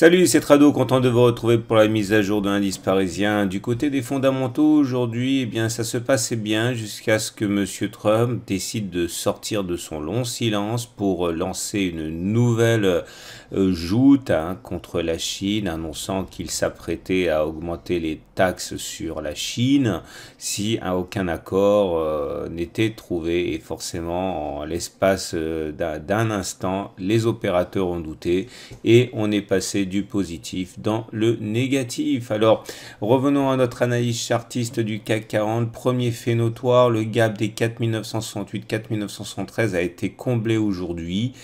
Salut, c'est Trado, content de vous retrouver pour la mise à jour de l'indice parisien. Du côté des fondamentaux, aujourd'hui, eh bien, ça se passait bien jusqu'à ce que Monsieur Trump décide de sortir de son long silence pour lancer une nouvelle joute contre la Chine, annonçant qu'il s'apprêtait à augmenter les taxes sur la Chine si aucun accord n'était trouvé. Et forcément, en l'espace d'un instant, les opérateurs ont douté et on est passé du positif dans le négatif. Alors, revenons à notre analyse chartiste du CAC 40. Premier fait notoire, le gap des 4968-4973 a été comblé aujourd'hui.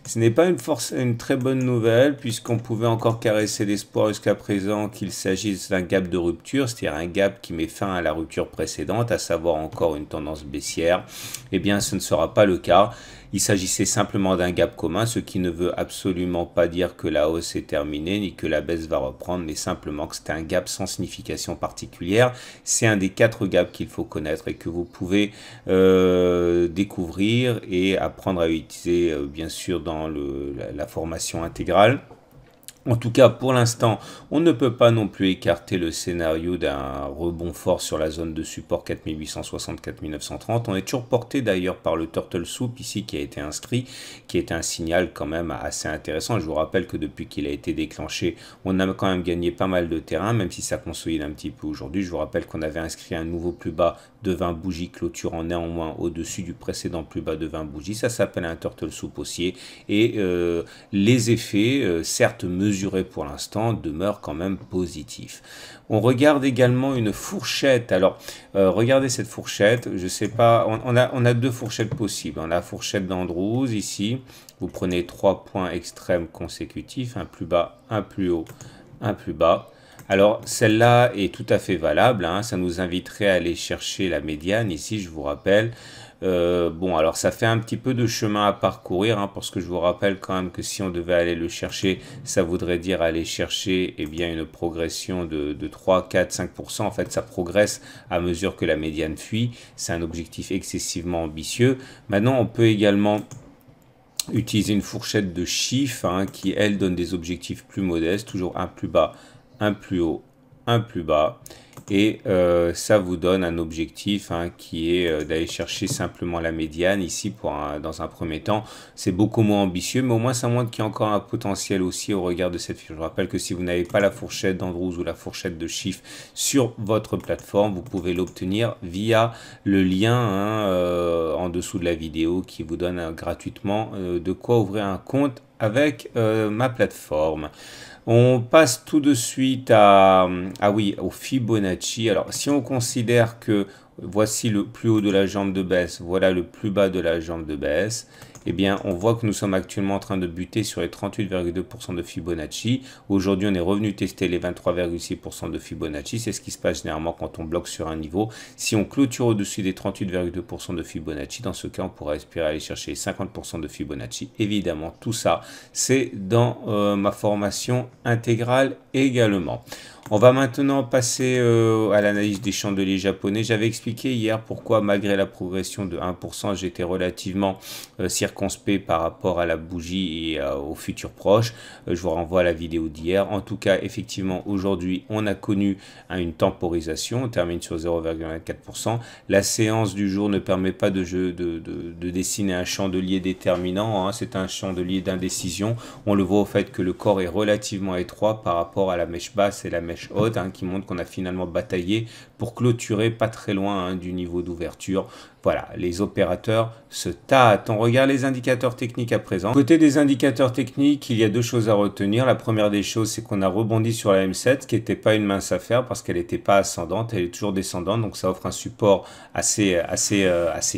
Ce n'est pas une très bonne nouvelle puisqu'on pouvait encore caresser l'espoir jusqu'à présent qu'il s'agisse d'un gap de rupture, c'est-à-dire un gap qui met fin à la rupture précédente, à savoir encore une tendance baissière. Eh bien, ce ne sera pas le cas. Il s'agissait simplement d'un gap commun, ce qui ne veut absolument pas dire que la hausse est terminée ni que la baisse va reprendre, mais simplement que c'est un gap sans signification particulière. C'est un des 4 gaps qu'il faut connaître et que vous pouvez découvrir et apprendre à utiliser bien sûr dans la formation intégrale. En tout cas, pour l'instant, on ne peut pas non plus écarter le scénario d'un rebond fort sur la zone de support 4860-4930. On est toujours porté d'ailleurs par le Turtle Soup ici qui a été inscrit, qui est un signal quand même assez intéressant. Je vous rappelle que depuis qu'il a été déclenché, on a quand même gagné pas mal de terrain, même si ça consolide un petit peu aujourd'hui. Je vous rappelle qu'on avait inscrit un nouveau plus bas de 20 bougies, clôturant néanmoins au-dessus du précédent plus bas de 20 bougies. Ça s'appelle un Turtle Soup haussier. Et les effets, certes mesurés pour l'instant, demeurent quand même positifs. On regarde également une fourchette. Alors, regardez cette fourchette. Je sais pas, on a 2 fourchettes possibles. On a la fourchette d'Andrews ici. Vous prenez 3 points extrêmes consécutifs, un plus bas, un plus haut, un plus bas. Alors, celle-là est tout à fait valable, ça nous inviterait à aller chercher la médiane, ici, je vous rappelle. Bon, alors ça fait un petit peu de chemin à parcourir, parce que je vous rappelle quand même que si on devait aller le chercher, ça voudrait dire aller chercher bien, une progression de 3, 4, 5%. En fait, ça progresse à mesure que la médiane fuit. C'est un objectif excessivement ambitieux. Maintenant, on peut également utiliser une fourchette de chiffres qui, elle, donne des objectifs plus modestes, toujours un plus bas, un plus haut, un plus bas, et ça vous donne un objectif qui est d'aller chercher simplement la médiane ici dans un premier temps. C'est beaucoup moins ambitieux, mais au moins ça montre qu'il y a encore un potentiel aussi au regard de cette fiche. Je vous rappelle que si vous n'avez pas la fourchette d'Andrews ou la fourchette de chiffres sur votre plateforme, vous pouvez l'obtenir via le lien en dessous de la vidéo qui vous donne gratuitement de quoi ouvrir un compte avec ma plateforme. On passe tout de suite au Fibonacci. Alors, si on considère que voici le plus haut de la jambe de baisse, voilà le plus bas de la jambe de baisse, eh bien, on voit que nous sommes actuellement en train de buter sur les 38,2% de Fibonacci. Aujourd'hui, on est revenu tester les 23,6% de Fibonacci. C'est ce qui se passe généralement quand on bloque sur un niveau. Si on clôture au-dessus des 38,2% de Fibonacci, dans ce cas, on pourra espérer aller chercher les 50% de Fibonacci. Évidemment, tout ça, c'est dans ma formation intégrale également. On va maintenant passer à l'analyse des chandeliers japonais. J'avais expliqué hier pourquoi, malgré la progression de 1%, j'étais relativement circonspect par rapport à la bougie et au futur proche. Je vous renvoie à la vidéo d'hier. En tout cas, effectivement, aujourd'hui, on a connu une temporisation. On termine sur 0,24%. La séance du jour ne permet pas de dessiner un chandelier déterminant. C'est un chandelier d'indécision. On le voit au fait que le corps est relativement étroit par rapport à la mèche basse et la mèche haute qui montre qu'on a finalement bataillé pour clôturer pas très loin du niveau d'ouverture. Voilà, les opérateurs se tâtent. On regarde les indicateurs techniques à présent. Côté des indicateurs techniques, il y a 2 choses à retenir. La première des choses, c'est qu'on a rebondi sur la M7, qui n'était pas une mince affaire parce qu'elle n'était pas ascendante, elle est toujours descendante, donc ça offre un support assez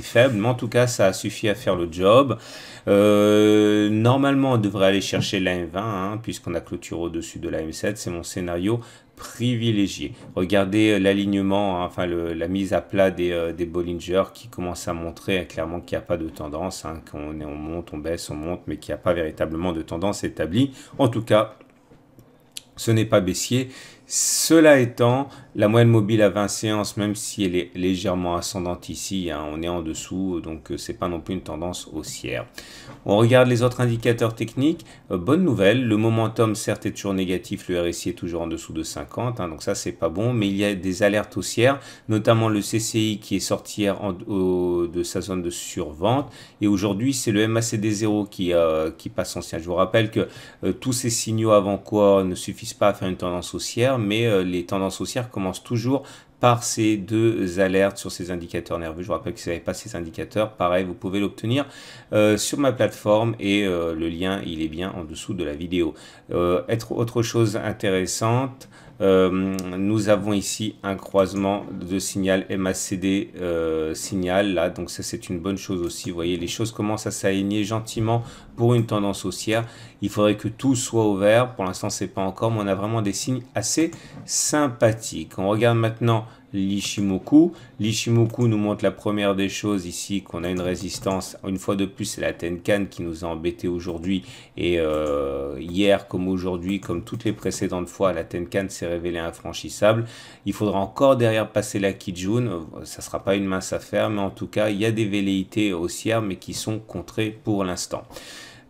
faible, mais en tout cas, ça a suffi à faire le job. Normalement, on devrait aller chercher la M20, puisqu'on a clôturé au-dessus de la M7, c'est mon scénario privilégié. Regardez l'alignement, la mise à plat des Bollinger qui commence à montrer clairement qu'il n'y a pas de tendance, qu'on monte, on baisse, on monte, mais qu'il n'y a pas véritablement de tendance établie. En tout cas, ce n'est pas baissier, Cela étant, la moyenne mobile à 20 séances, même si elle est légèrement ascendante ici, hein, on est en dessous, donc c'est pas non plus une tendance haussière. On regarde les autres indicateurs techniques. Bonne nouvelle, le momentum certes est toujours négatif, le RSI est toujours en dessous de 50, hein, donc ça c'est pas bon, mais il y a des alertes haussières, notamment le CCI qui est sorti hier de sa zone de survente, et aujourd'hui c'est le MACD0 qui passe en ciel. Je vous rappelle que tous ces signaux avant-coureurs ne suffisent pas à faire une tendance haussière, mais les tendances haussières commencent toujours par ces deux alertes sur ces indicateurs nerveux. Je vous rappelle que si vous n'avez pas ces indicateurs, pareil, vous pouvez l'obtenir sur ma plateforme et le lien, il est bien en dessous de la vidéo. Autre chose intéressante, nous avons ici un croisement de signal MACD signal là, donc ça c'est une bonne chose aussi. Vous voyez, les choses commencent à s'aligner gentiment pour une tendance haussière. Il faudrait que tout soit au vert. Pour l'instant c'est pas encore, mais on a vraiment des signes assez sympathiques. On regarde maintenant l'Ichimoku. L'Ichimoku nous montre la première des choses ici, qu'on a une résistance. Une fois de plus, c'est la Tenkan qui nous a embêté aujourd'hui. Et hier, comme aujourd'hui, comme toutes les précédentes fois, la Tenkan s'est révélée infranchissable. Il faudra encore derrière passer la Kijun. Ça ne sera pas une mince affaire, mais en tout cas, il y a des velléités haussières, mais qui sont contrées pour l'instant.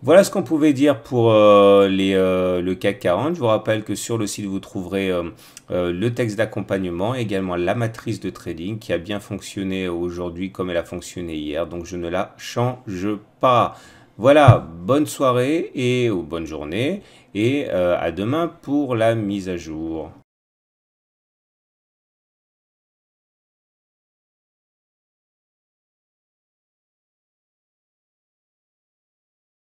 Voilà ce qu'on pouvait dire pour le CAC 40. Je vous rappelle que sur le site, vous trouverez le texte d'accompagnement, également la matrice de trading qui a bien fonctionné aujourd'hui comme elle a fonctionné hier. Donc, je ne la change pas. Voilà, bonne soirée ou bonne journée et à demain pour la mise à jour.